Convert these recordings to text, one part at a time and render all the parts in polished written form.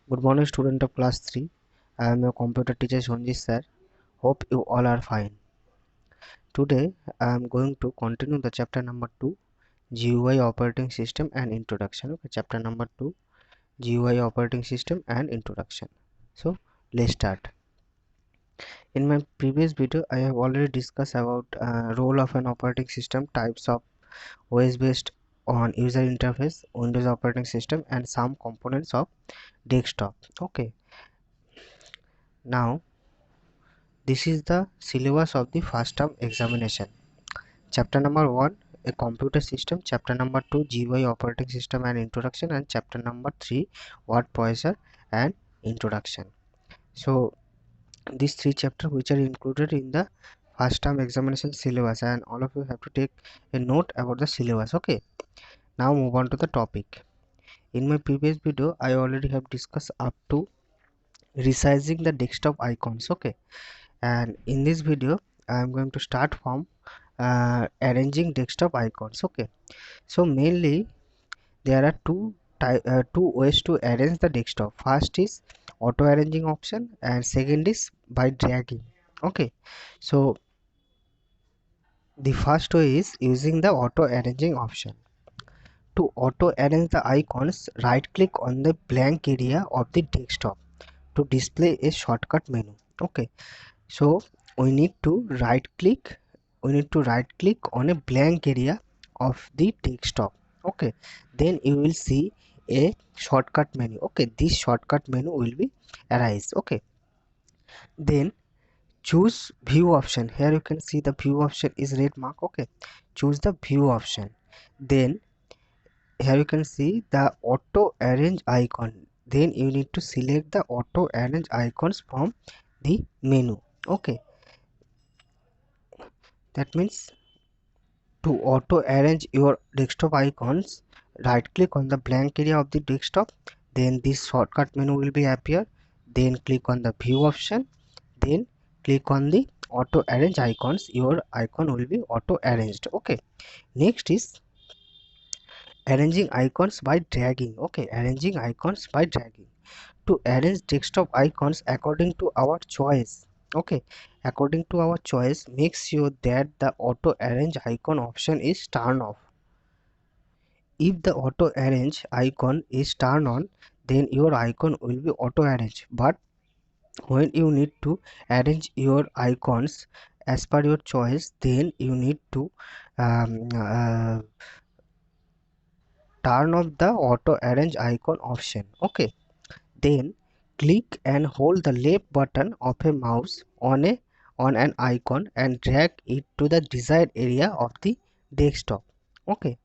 Good morning, student of class 3. I am your computer teacher Sonjit sir. Hope you all are fine. Today I am going to continue the chapter number 2, GUI operating system and introduction. Okay, chapter number 2, GUI operating system and introduction. So let's start. In my previous video I have already discussed about role of an operating system, types of OS based on user interface, Windows operating system and some components of desktop. Okay, now this is the syllabus of the first term examination. Chapter number 1, a computer system. Chapter number 2, GUI operating system and introduction. And chapter number 3, word processor and introduction. So these three chapters which are included in the first term examination syllabus, and all of you have to take a note about the syllabus. Okay, now move on to the topic. In my previous video I already have discussed up to resizing the desktop icons. Okay, and in this video I am going to start from arranging desktop icons. Okay, so mainly there are two ways to arrange the desktop. First is auto arranging option and second is by dragging. Okay, so the first way is using the auto arranging option. To auto arrange the icons, right click on the blank area of the desktop to display a shortcut menu. Okay, so we need to right click on a blank area of the desktop. Okay, then you will see a shortcut menu. Okay, this shortcut menu will be arise. Okay, then choose view option. Here you can see the view option is red mark. Okay, choose the view option. Then here you can see the auto arrange icon. Then you need to select the auto arrange icons from the menu. Okay, that means to auto arrange your desktop icons, right click on the blank area of the desktop, then this shortcut menu will be appear, then click on the view option, then click on the auto arrange icons. Your icon will be auto arranged. Okay, next is arranging icons by dragging. Okay, arranging icons by dragging. To arrange desktop icons according to our choice. Okay, according to our choice, make sure that the auto arrange icon option is turned off. If the auto arrange icon is turned on, then your icon will be auto arranged. But when you need to arrange your icons as per your choice, then you need to um, uh, turn off the auto arrange icon option. Okay, then click and hold the left button of a mouse on an icon and drag it to the desired area of the desktop. Okay,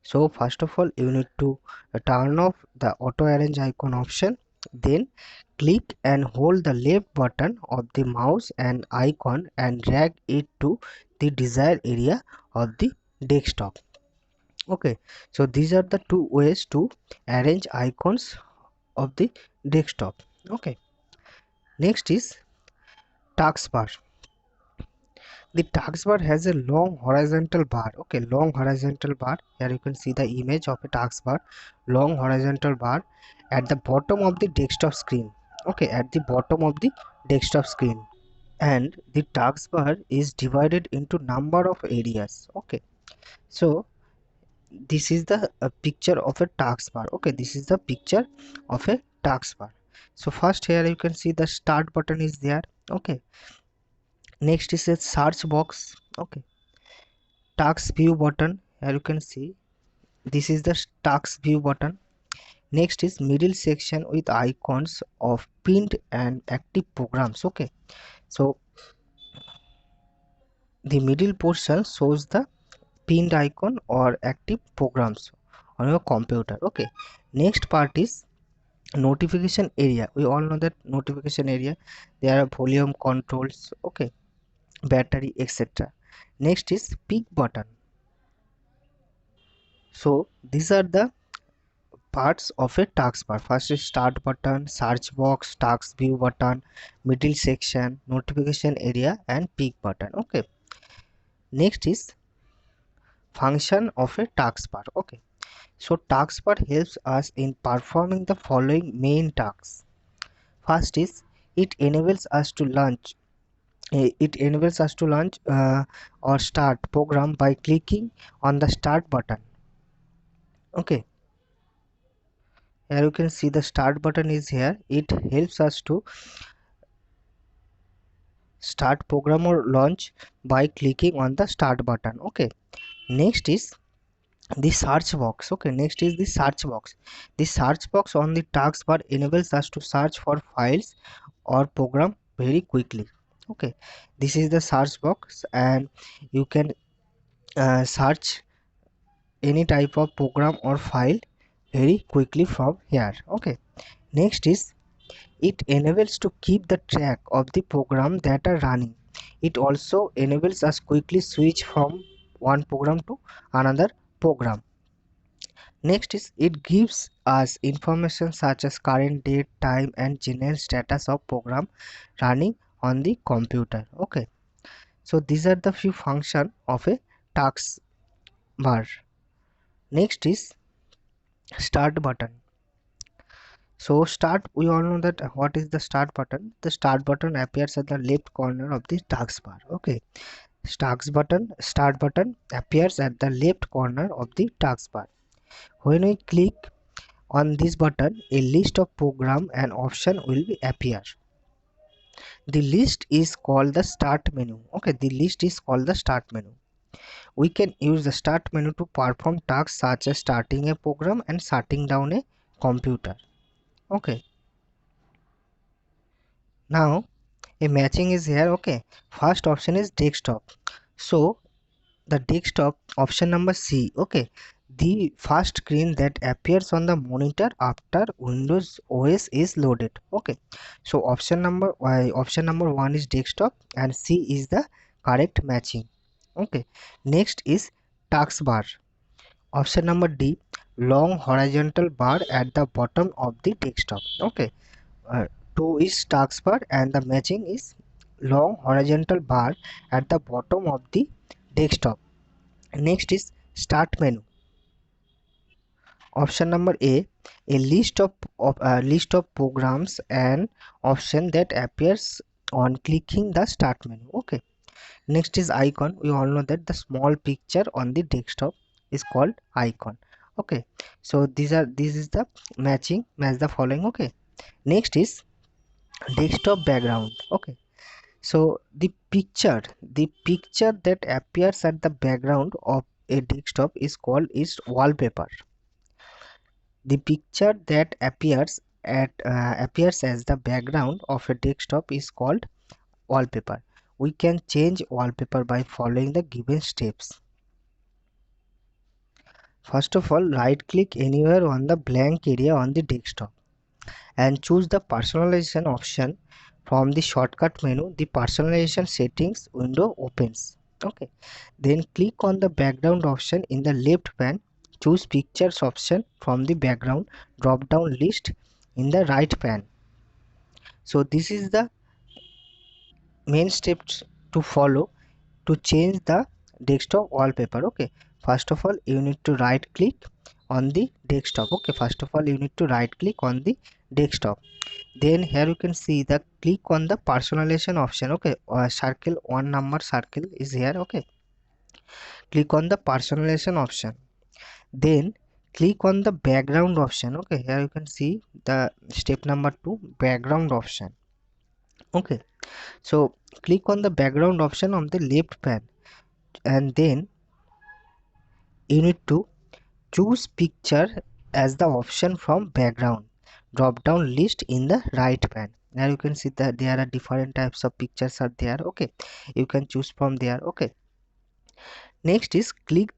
so first of all you need to turn off the auto arrange icon option, then click and hold the left button of the mouse and icon and drag it to the desired area of the desktop. Okay, so these are the two ways to arrange icons of the desktop. Okay, next is taskbar. The taskbar has a long horizontal bar. Okay, long horizontal bar. Here you can see the image of a taskbar, long horizontal bar at the bottom of the desktop screen. Okay, at the bottom of the desktop screen, and the taskbar is divided into number of areas. Okay, so this is the picture of a taskbar. Okay, this is the picture of a taskbar. So first here you can see the start button is there. Okay, next is a search box. Okay, task view button. Here you can see this is the task view button. Next is middle section with icons of pinned and active programs. Okay, so the middle portion shows the pinned icon or active programs on your computer. Okay, next part is notification area. We all know that notification area, there are volume controls. Okay, battery, etc. Next is peak button. So these are the parts of a taskbar. First is start button, search box, task view button, middle section, notification area and peak button. Okay, next is function of a taskbar. Okay, So taskbar helps us in performing the following main tasks. First is it enables us to launch or start program by clicking on the start button. Okay, here you can see the start button is here. It helps us to start program or launch by clicking on the start button. Okay, next is the search box. Okay, next is the search box. The search box on the taskbar enables us to search for files or program very quickly. Okay, this is the search box, and you can search any type of program or file very quickly from here. Okay, next is it enables to keep the track of the program that are running. It also enables us quickly switch from one program to another program. Next is it gives us information such as current date, time and general status of program running on the computer. Okay, so these are the few functions of a task bar. Next is start button. So start, we all know that what is the start button. The start button appears at the left corner of the taskbar. Okay, start button appears at the left corner of the taskbar. When we click on this button, a list of program and option will be appear. The list is called the start menu. Okay, the list is called the start menu. We can use the start menu to perform tasks such as starting a program and shutting down a computer. Okay, now a matching is here. Okay, first option is desktop. So the desktop option number C. Okay, the first screen that appears on the monitor after Windows OS is loaded. Okay, so option number 1 is desktop and C is the correct matching. Okay, next is taskbar. Option number D, long horizontal bar at the bottom of the desktop. Okay, uh, 2 is taskbar and the matching is long horizontal bar at the bottom of the desktop. Next is start menu. Option number a list of programs and option that appears on clicking the start menu. Okay, next is icon. We all know that the small picture on the desktop is called icon. Okay, so this is the match the following. Okay, next is desktop background. Okay, so the picture that appears at the background of a desktop is called is wallpaper. The picture that appears as the background of a desktop is called wallpaper. We can change wallpaper by following the given steps. First of all, right click anywhere on the blank area on the desktop and choose the personalization option. From the shortcut menu, the personalization settings window opens. Okay, then click on the background option in the left pane. Choose pictures option from the background drop down list in the right pane. So this is the main steps to follow to change the desktop wallpaper. Okay, first of all you need to right click on the desktop. Okay, first of all you need to right click on the desktop. Then here you can see the click on the personalization option. Okay, circle, one number circle is here. Okay, click on the personalization option, then click on the background option. Okay, here you can see the step number 2, background option. Okay, so click on the background option on the left pane and then you need to choose picture as the option from background drop down list in the right pane. Now you can see that there are different types of pictures are there. Okay, you can choose from there. Okay, next is click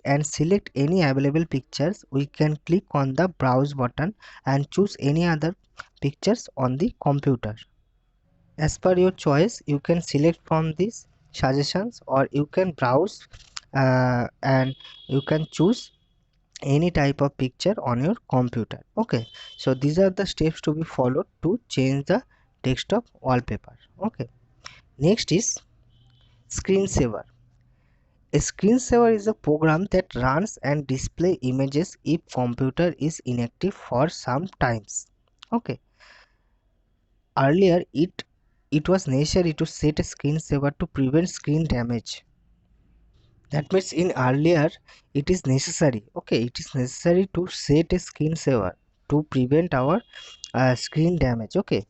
and select any available pictures. We can click on the browse button and choose any other pictures on the computer. As per your choice, you can select from these suggestions or you can browse and you can choose any type of picture on your computer. Okay, so these are the steps to be followed to change the desktop wallpaper. Okay, next is screensaver. A screensaver is a program that runs and display images if computer is inactive for some times. Okay. Earlier it was necessary to set a screensaver to prevent screen damage. That means in earlier it is necessary. Okay, it is necessary to set a screensaver to prevent our screen damage. Okay.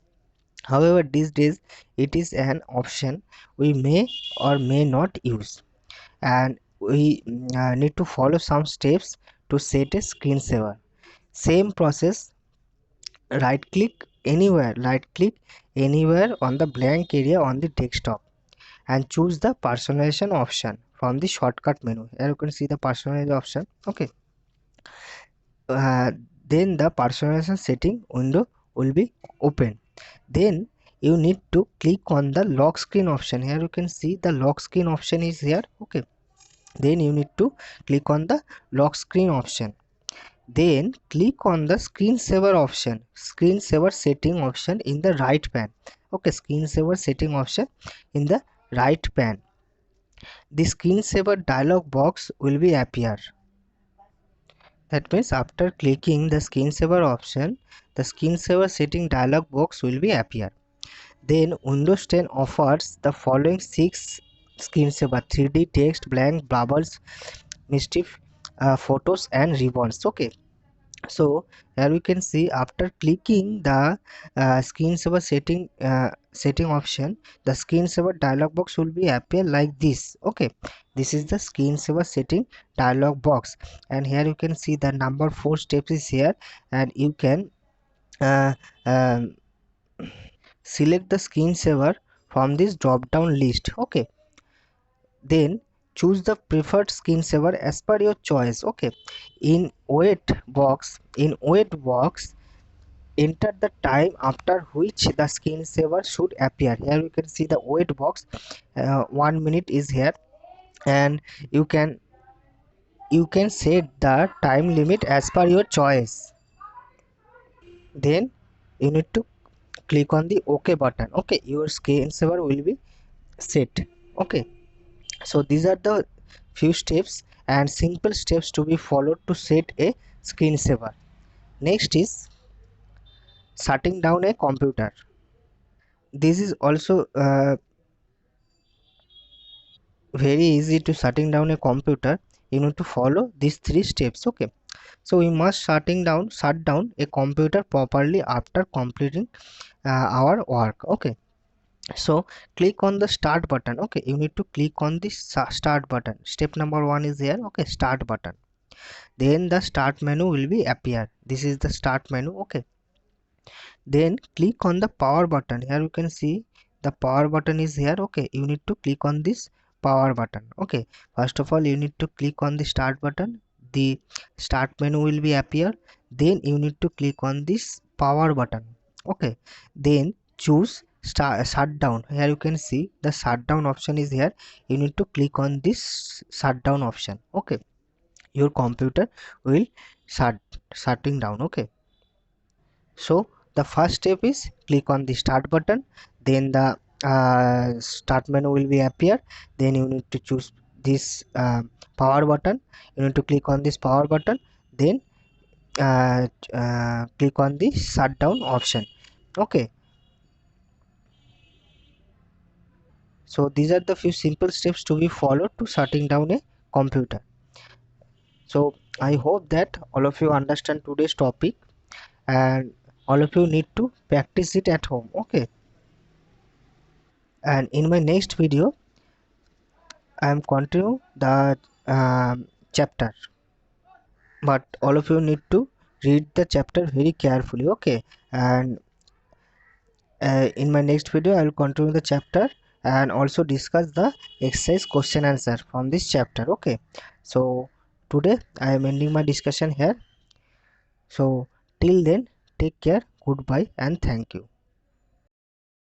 However, these days it is an option we may or may not use, and we need to follow some steps to set a screensaver. Same process, right click anywhere on the blank area on the desktop and choose the personalization option from the shortcut menu. Here you can see the personalization option. Okay. uh, then the personalization setting window will be open. Then you need to click on the lock screen option. Here you can see the lock screen option is here. Okay. Then you need to click on the lock screen option. Then click on the screensaver option, screensaver setting option in the right pane. Okay, screensaver setting option in the right pane. The screensaver dialog box will be appear. That means after clicking the screensaver option, the screensaver setting dialog box will be appear. Then Windows 10 offers the following 6 screensaver: 3D text, blank, bubbles, mischief, photos and ribbons. Okay. So here we can see after clicking the screensaver setting option, the screensaver dialog box will be appear like this. Okay, this is the screensaver setting dialog box, and here you can see the number 4 steps is here, and you can uh, um, select the screensaver from this drop down list. Okay, then choose the preferred screensaver as per your choice. Okay, in wait box enter the time after which the screensaver should appear. Here you can see the wait box, 1 minute is here, and you can set the time limit as per your choice. Then you need to click on the OK button. Okay, your screensaver will be set. Okay, so these are the few steps and simple steps to be followed to set a screensaver. Next is shutting down a computer. This is also very easy to shutting down a computer. You need to follow these 3 steps. Okay, so we must shut down a computer properly after completing our work. Okay, so click on the start button. Okay, you need to click on the start button. Step number 1 is here. Okay, start button. Then the start menu will be appear. This is the start menu. Okay, then click on the power button. Here you can see the power button is here. Okay, you need to click on this power button. Okay, first of all you need to click on the start button. The start menu will be appear. Then you need to click on this power button. Okay, then choose shutdown. Here you can see the shutdown option is here. You need to click on this shutdown option. Okay, your computer will shutting down. Okay, so the first step is click on the start button. Then the start menu will be appear. Then you need to choose this power button. You need to click on this power button. Then click on the shutdown option. Okay, so these are the few simple steps to be followed to shutting down a computer. So I hope that all of you understand today's topic, and all of you need to practice it at home. Okay, and in my next video I am continue the chapter, but all of you need to read the chapter very carefully. Okay, and in my next video I will continue the chapter and also discuss the exercise question answer from this chapter. Okay, so today I am ending my discussion here. So till then, take care, goodbye and thank you.